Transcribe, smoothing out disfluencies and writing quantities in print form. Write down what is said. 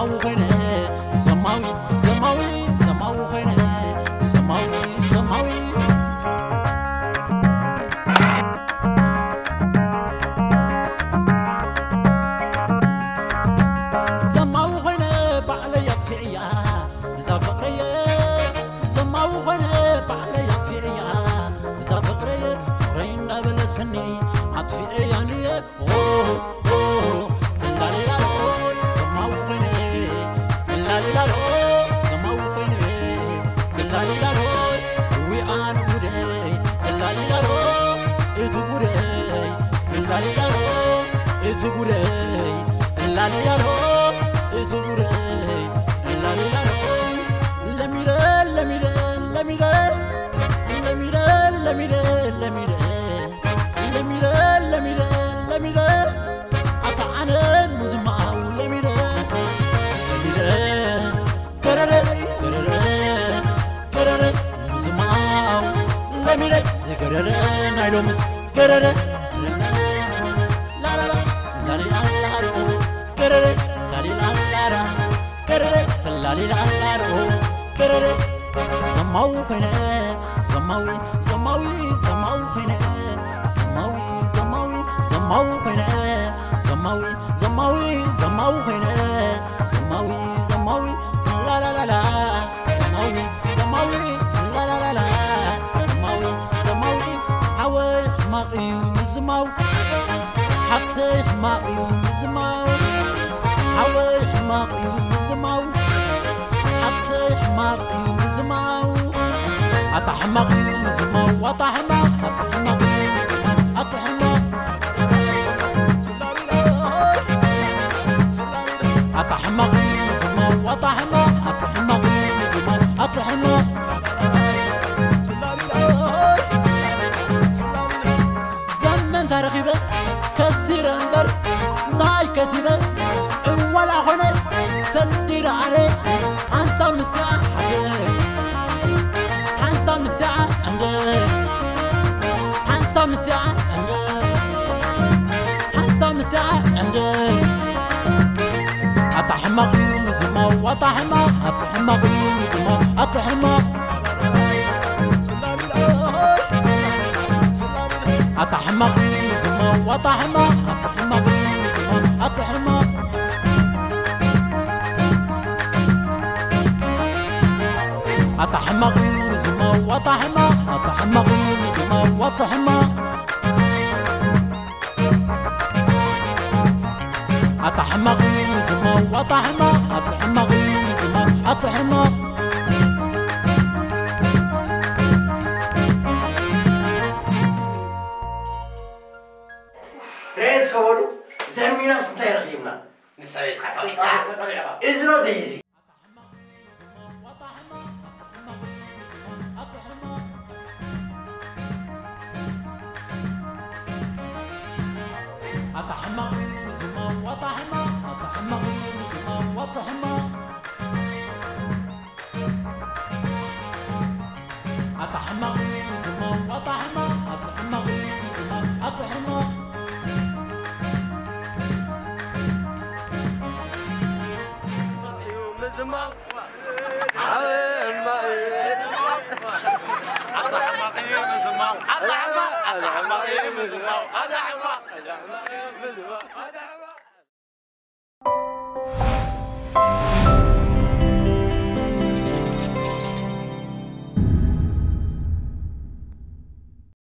زماوي خينا زماوي زماوي زماوي خينا زماوي زماوي زماوي خينا بعلى يطفئيا إذا فقرية زماوي خينا بعلى يطفئيا إذا فقرية رين قبلتني أطفئيا ليه زماوي خينا زماوي زماوي زماوي خينا زماوي زماوي زماوي خينا زماوي زماوي زماوي خينا زماوي زماوي لا لا لا لا زماوي زماوي لا لا لا لا زماوي زماوي حوي ماقيو زماوي حتى ماقيو زماوي حوي ماقيو زماوي حتى ماقيو زماو أطحمق زماو أطحمق أطحمق زماو أطحمق أطحمق زماو أطحمق أطحمق زماو أطحمق زمن ترغيبة كسر انبر ناي كسبة ولا هنا سنتير عليه أنسى مستعى حنسى مستعى حنسى مستعى حنسى مستعى أطحمق يوم زماو أطحمق أطحمق يوم زماو أطحمق أطحمق يوم زماو أطحمق أطحمق يوم زماو أطحمق أطحمق يوم زماو أطحمق أطحمق يوم زماو أطحمق أطحمق يوم زماو أطحمق أطحمق يوم زماو أطحمق رئيس كولو زمينا ستير خيمنا نسوي خطأ إذنو زيزي أطحمق زماو أطحمق أطحمق زماو أطحمق أطحمق زماو أطحمق أطحمق زماو أطحمق يوم زماو أطحمق يوم زماو أطحمق أطحمق يوم زماو أطحمق